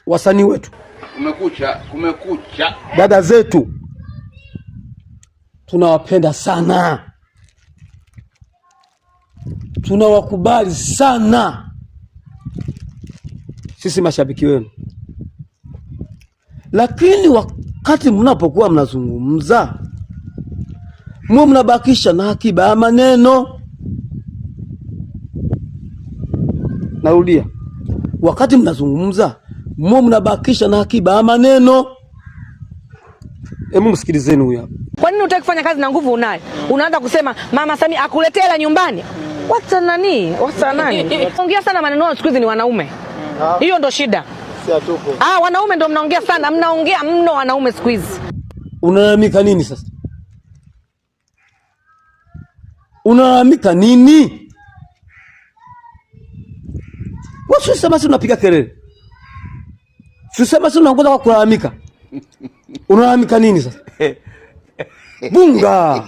wasanii wetu, kumekucha, dada zetu tunawapenda sana, tunawakubali sana, sisi mashabiki wenu. Lakini wakati mnapokuwa mnazungumza, mnabakisha na akiba ya maneno. Narudia, wakati mnazungumza, mnabakisha na akiba ya maneno. Hebu msikilizeni huyu hapa. Kwa nini unataka kufanya kazi na nguvu unayo? Unaanza kusema Mama Samia akuletea la nyumbani. What's nani? Ongea sana maneno siku hizi ni wanaume. Hiyo ndo shida. Si atupo. Wanaume ndo mnaongea sana, mnaongea mno wanaume siku hizi. Unalalamika nini sasa? Unalalamika nini? Wewe sema si unapiga kelele. Sema si unaongoza kwa kulalamika. Unalalamika nini sasa? Bunga.